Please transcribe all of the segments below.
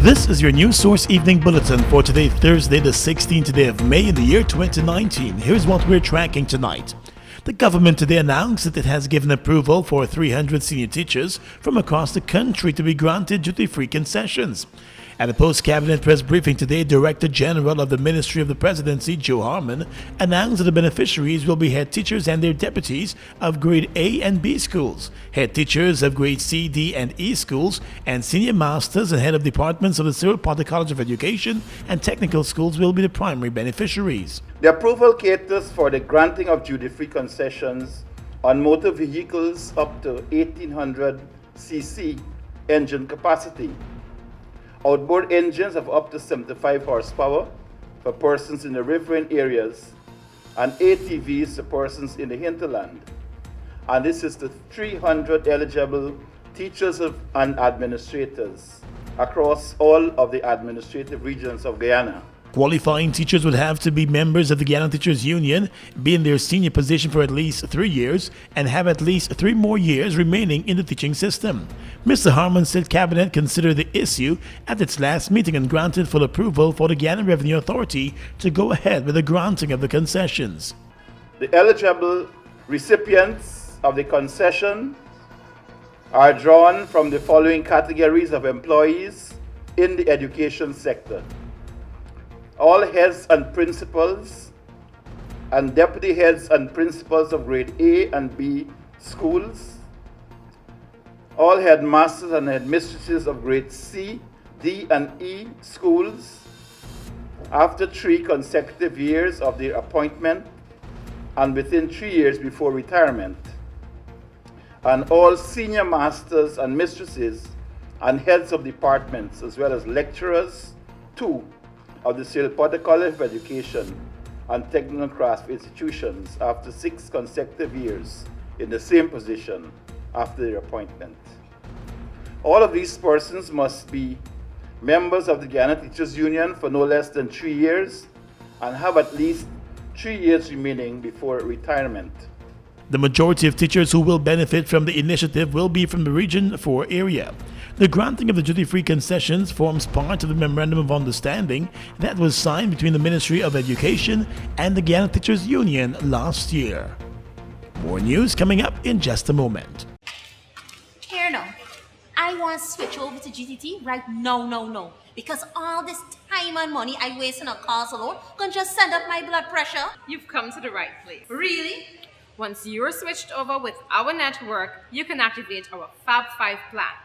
This is your News Source Evening Bulletin for today, Thursday, the 16th day of May in the year 2019. Here's what we're tracking tonight. The government today announced that it has given approval for 300 senior teachers from across the country to be granted duty-free concessions. At a post-cabinet press briefing today, Director General of the Ministry of the Presidency, Joe Harmon, announced that the beneficiaries will be head teachers and their deputies of grade A and B schools, head teachers of grade C, D, and E schools, and senior masters and head of departments of the Cyril Potter College of Education and technical schools will be the primary beneficiaries. The approval caters for the granting of duty-free concessions on motor vehicles up to 1800 cc engine capacity, outboard engines of up to 75 horsepower for persons in the riverine areas, and ATVs for persons in the hinterland. And this is to 300 eligible teachers and administrators across all of the administrative regions of Guyana. Qualifying teachers would have to be members of the Guyana Teachers Union, be in their senior position for at least 3 years, and have at least 3 more years remaining in the teaching system. Mr. Harmon said Cabinet considered the issue at its last meeting and granted full approval for the Guyana Revenue Authority to go ahead with the granting of the concessions. The eligible recipients of the concession are drawn from the following categories of employees in the education sector: all heads and principals and deputy heads and principals of grade A and B schools, all headmasters and headmistresses of grade C, D, and E schools after 3 consecutive years of their appointment and within 3 years before retirement, and all senior masters and mistresses and heads of departments, as well as lecturers, too, of the Cyril Potter College of Education and technical craft institutions after 6 consecutive years in the same position after their appointment. All of these persons must be members of the Guyana Teachers Union for no less than 3 years and have at least 3 years remaining before retirement. The majority of teachers who will benefit from the initiative will be from the Region 4 area. The granting of the duty-free concessions forms part of the Memorandum of Understanding that was signed between the Ministry of Education and the Guyana Teachers Union last year. More news coming up in just a moment. Here now, I want to switch over to GTT right now, because all this time and money I waste on a cars alone can just send up my blood pressure. You've come to the right place. Really? Once you're switched over with our network, you can activate our Fab 5 plan.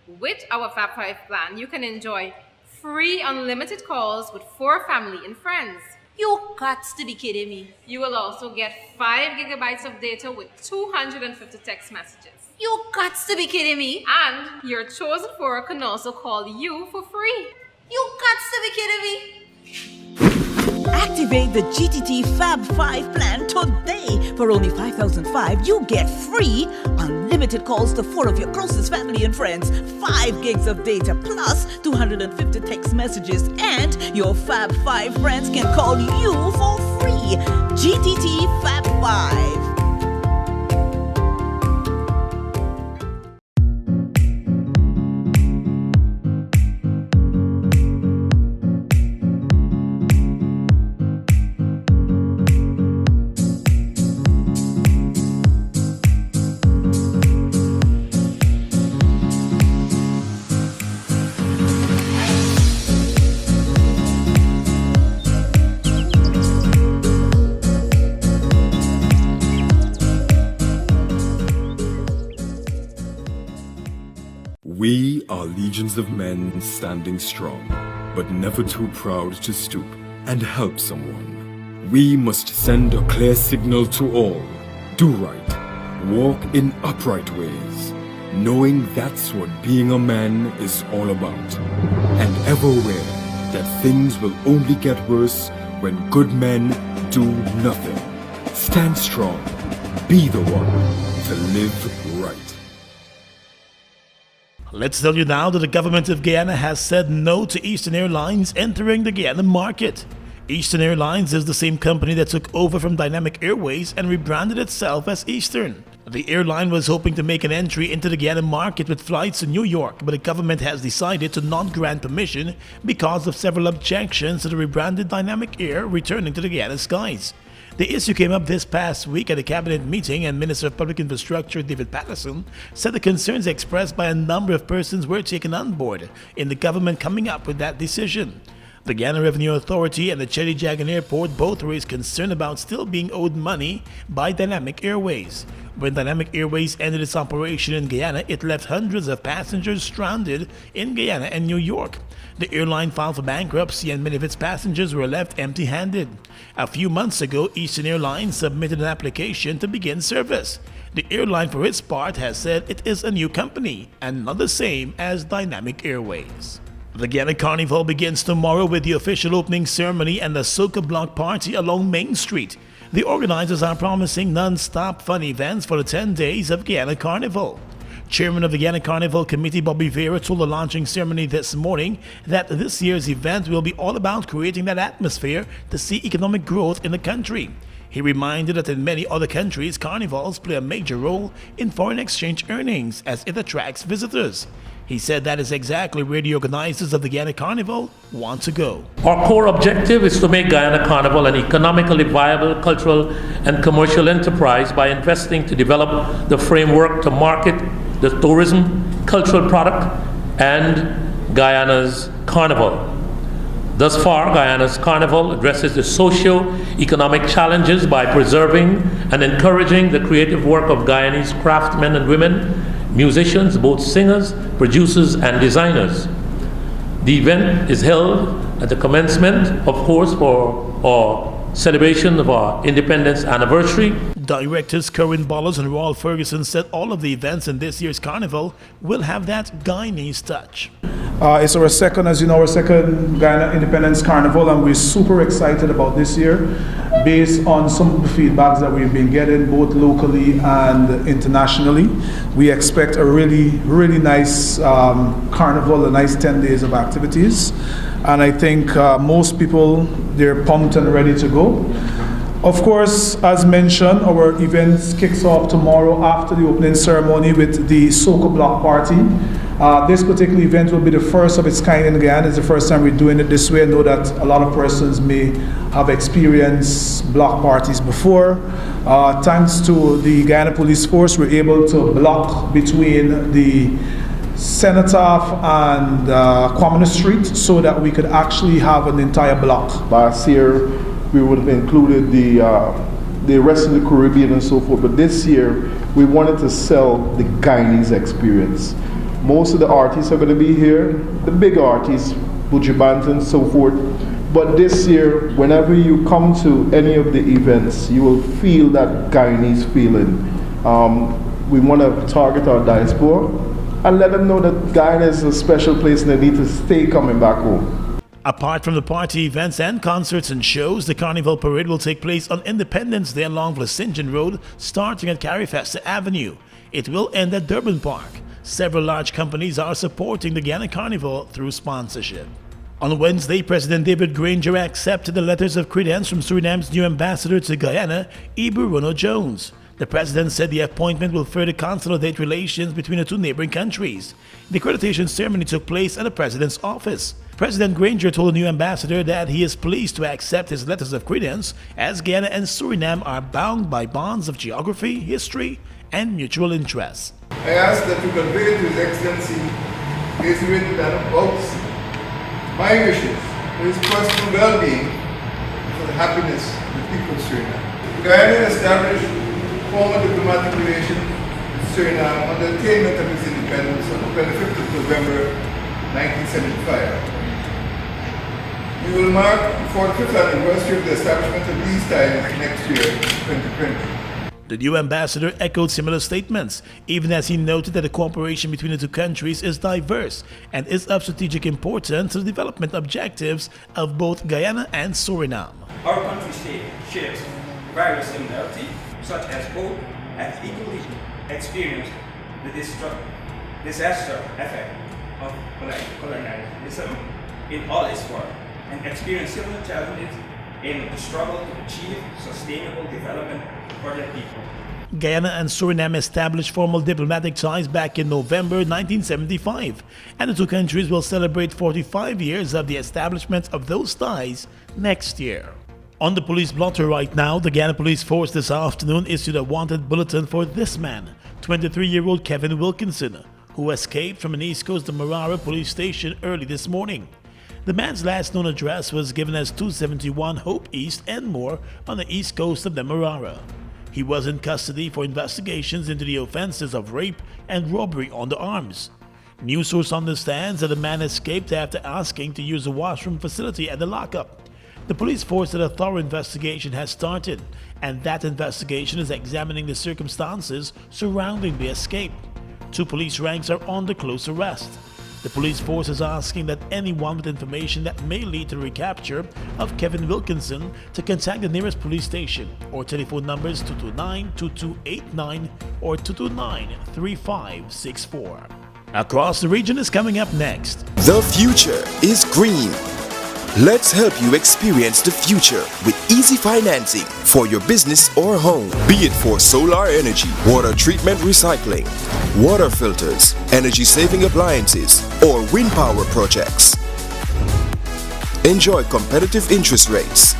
With our Fab 5 plan, you can enjoy free unlimited calls with 4 family and friends. You got to be kidding me. You will also get 5 gigabytes of data with 250 text messages. You got to be kidding me. And your chosen 4 can also call you for free. You got to be kidding me. Activate the GTT Fab 5 plan today. For only $5,005, you get free unlimited calls to 4 of your closest family and friends, 5 gigs of data plus 250 text messages, and your Fab 5 friends can call you for free. GTT Fab 5. We are legions of men standing strong, but never too proud to stoop and help someone. We must send a clear signal to all. Do right, walk in upright ways, knowing that's what being a man is all about. And ever aware that things will only get worse when good men do nothing. Stand strong, be the one to live right. Let's tell you now that the government of Guyana has said no to Eastern Airlines entering the Guyana market. Eastern Airlines is the same company that took over from Dynamic Airways and rebranded itself as Eastern. The airline was hoping to make an entry into the Guyana market with flights to New York, but the government has decided to not grant permission because of several objections to the rebranded Dynamic Air returning to the Guyana skies. The issue came up this past week at a cabinet meeting, and Minister of Public Infrastructure David Patterson said the concerns expressed by a number of persons were taken on board in the government coming up with that decision. The Guyana Revenue Authority and the Chedi Jagan Airport both raised concern about still being owed money by Dynamic Airways. When Dynamic Airways ended its operation in Guyana, it left hundreds of passengers stranded in Guyana and New York. The airline filed for bankruptcy and many of its passengers were left empty-handed. A few months ago, Eastern Airlines submitted an application to begin service. The airline, for its part, has said it is a new company and not the same as Dynamic Airways. The Guyana Carnival begins tomorrow with the official opening ceremony and the soca block party along Main Street. The organizers are promising non-stop fun events for the 10 days of Guyana Carnival. Chairman of the Guyana Carnival Committee, Bobby Vera, told the launching ceremony this morning that this year's event will be all about creating that atmosphere to see economic growth in the country. He reminded that in many other countries, carnivals play a major role in foreign exchange earnings as it attracts visitors. He said that is exactly where the organizers of the Guyana Carnival want to go. Our core objective is to make Guyana Carnival an economically viable cultural and commercial enterprise by investing to develop the framework to market the tourism, cultural product, and Guyana's Carnival. Thus far, Guyana's Carnival addresses the socio-economic challenges by preserving and encouraging the creative work of Guyanese craftsmen and women, musicians, both singers, producers, and designers. The event is held at the commencement, of course, for our celebration of our independence anniversary. Directors Kerwin Bollas and Royal Ferguson said all of the events in this year's carnival will have that Guyanese touch. It's our second Guyana Independence Carnival, and we're super excited about this year based on some of the feedbacks that we've been getting both locally and internationally. We expect a really nice carnival, a nice 10 days of activities, and I think most people, they're pumped and ready to go. Of course, as mentioned, our event kicks off tomorrow after the opening ceremony with the soca block party. This particular event will be the first of its kind in Guyana. It's the first time we're doing it this way. I know that a lot of persons may have experienced block parties before. Thanks to the Guyana Police Force, we're able to block between the Cenotaph and Kwamina Street so that we could actually have an entire block. Last year, we would have included the rest of the Caribbean and so forth, but this year we wanted to sell the Guyanese experience. Most of the artists are going to be here, the big artists, Bujibant and so forth, but this year, whenever you come to any of the events, you will feel that Guyanese feeling. We want to target our diaspora and let them know that Guyana is a special place and they need to stay coming back home. Apart from the party events and concerts and shows, the Carnival Parade will take place on Independence Day along Vlasinjan Road, starting at Carifesta Avenue. It will end at Durban Park. Several large companies are supporting the Guyana Carnival through sponsorship. On Wednesday, President David Granger accepted the letters of credence from Suriname's new ambassador to Guyana, Ibu Rono Jones. The president said the appointment will further consolidate relations between the two neighboring countries. The accreditation ceremony took place at the president's office. President Granger told the new ambassador that he is pleased to accept his letters of credence as Guyana and Suriname are bound by bonds of geography, history, and mutual interests. I ask that you convey to His Excellency his written and oaths my wishes for his personal well-being and for the happiness of the people of Suriname. Guyana established formal diplomatic relations with Suriname on the attainment of its independence on the 25th of November 1975. We will mark the 45th anniversary of the establishment of these ties next year, 2020. The new ambassador echoed similar statements, even as he noted that the cooperation between the two countries is diverse and is of strategic importance to the development objectives of both Guyana and Suriname. Our country shares various similarities, such as both have equally experienced the disaster effect of colonialism in all its forms, and experience similar challenges in the struggle to achieve sustainable development for their people. Guyana and Suriname established formal diplomatic ties back in November 1975, and the two countries will celebrate 45 years of the establishment of those ties next year. On the police blotter right now, the Guyana Police Force this afternoon issued a wanted bulletin for this man, 23-year-old Kevin Wilkinson, who escaped from an East Coast Demerara police station early this morning. The man's last known address was given as 271 Hope East Enmore on the east coast of Demerara. He was in custody for investigations into the offenses of rape and robbery on the arms. News source understands that the man escaped after asking to use a washroom facility at the lockup. The police force said a thorough investigation has started, and that investigation is examining the circumstances surrounding the escape. 2 police ranks are under close arrest. The police force is asking that anyone with information that may lead to the recapture of Kevin Wilkinson to contact the nearest police station or telephone numbers 229-2289 or 229-3564. Across the region is coming up next. The future is green. Let's help you experience the future with easy financing for your business or home. Be it for solar energy, water treatment recycling, water filters, energy-saving appliances, or wind power projects. Enjoy competitive interest rates,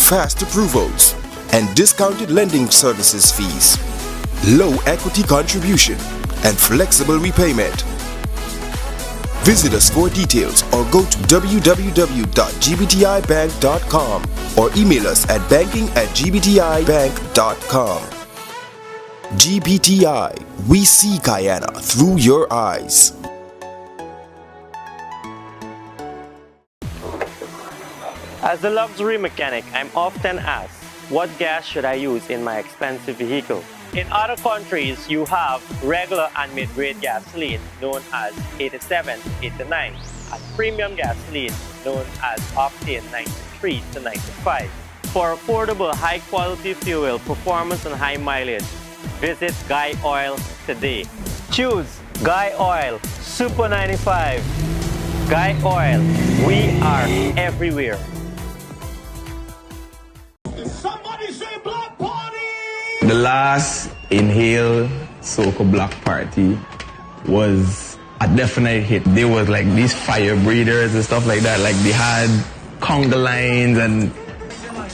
fast approvals, and discounted lending services fees, low equity contribution, and flexible repayment. Visit us for details or go to www.gbtibank.com or email us at banking@gbtibank.com. GBTI, we see Guyana through your eyes. As a luxury mechanic, I'm often asked, what gas should I use in my expensive vehicle? In other countries, you have regular and mid-grade gasoline known as 87, 89, and premium gasoline known as octane 93 to 95. For affordable, high-quality fuel, performance, and high mileage, visit Guy Oil today. Choose Guy Oil Super 95. Guy Oil, we are everywhere. Somebody say Black Party! The last Inhale Soca Block Party was a definite hit. There was like these fire breathers and stuff like that. Like they had conga lines and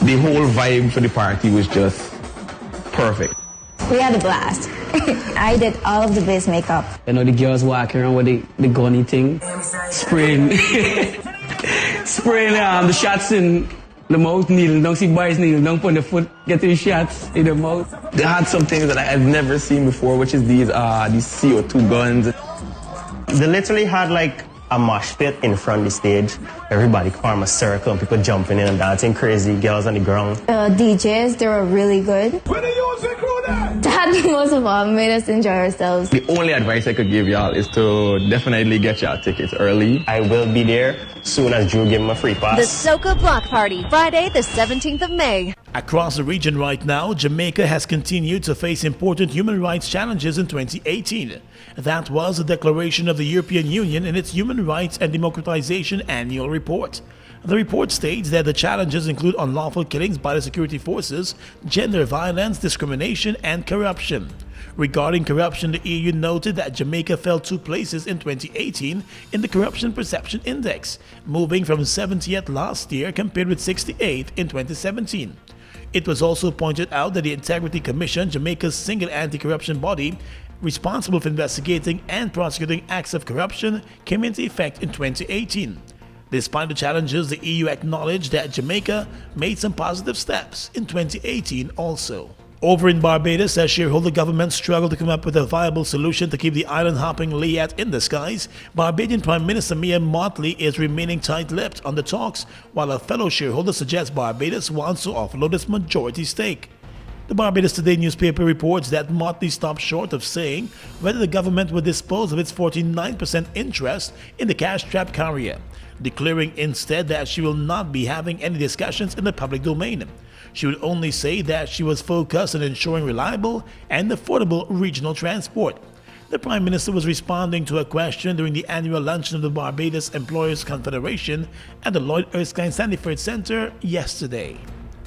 the whole vibe for the party was just perfect. We had a blast. I did all of the base makeup. You know, the girls walking around with the gunny thing, spraying the shots in the mouth, kneeling down, see boys kneeling down, put the foot, getting shots in the mouth. They had some things that I've never seen before, which is these CO2 guns. They literally had like a mosh pit in front of the stage. Everybody form a circle and people jumping in and dancing crazy, girls on the ground. DJs, they were really good. Where do you use the crew there? That most of all made us enjoy ourselves. The only advice I could give y'all is to definitely get y'all tickets early. I will be there soon as Drew give him a free pass. The Soca Block Party, Friday the 17th of May. Across the region right now, Jamaica has continued to face important human rights challenges in 2018. That was a declaration of the European Union in its Human Rights and Democratization Annual Report. The report states that the challenges include unlawful killings by the security forces, gender violence, discrimination, and corruption. Regarding corruption, the EU noted that Jamaica fell 2 places in 2018 in the Corruption Perception Index, moving from 70th last year compared with 68th in 2017. It was also pointed out that the Integrity Commission, Jamaica's single anti-corruption body, responsible for investigating and prosecuting acts of corruption, came into effect in 2018. Despite the challenges, the EU acknowledged that Jamaica made some positive steps in 2018 also. Over in Barbados, as shareholder governments struggle to come up with a viable solution to keep the island-hopping Liat in the skies, Barbadian Prime Minister Mia Mottley is remaining tight-lipped on the talks, while a fellow shareholder suggests Barbados wants to offload its majority stake. The Barbados Today newspaper reports that Mottley stopped short of saying whether the government would dispose of its 49% interest in the cash-trap carrier, declaring instead that she will not be having any discussions in the public domain. She would only say that she was focused on ensuring reliable and affordable regional transport. The Prime Minister was responding to a question during the annual luncheon of the Barbados Employers Confederation at the Lloyd Erskine Sandyford Center yesterday.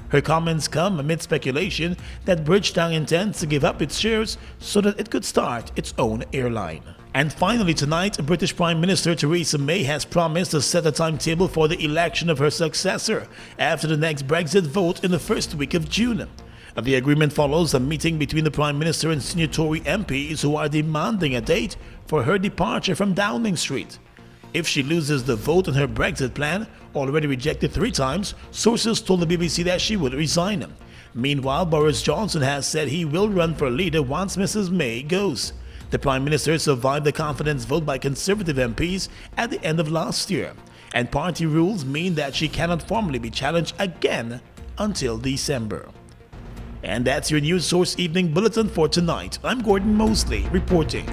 Her comments come amid speculation that Bridgetown intends to give up its shares so that it could start its own airline. And finally tonight, British Prime Minister Theresa May has promised to set a timetable for the election of her successor after the next Brexit vote in the first week of June. The agreement follows a meeting between the Prime Minister and senior Tory MPs who are demanding a date for her departure from Downing Street. If she loses the vote on her Brexit plan, already rejected 3 times, sources told the BBC that she would resign. Meanwhile, Boris Johnson has said he will run for leader once Mrs May goes. The Prime Minister survived the confidence vote by Conservative MPs at the end of last year, and party rules mean that she cannot formally be challenged again until December. And that's your News Source Evening Bulletin for tonight. I'm Gordon Mosley reporting.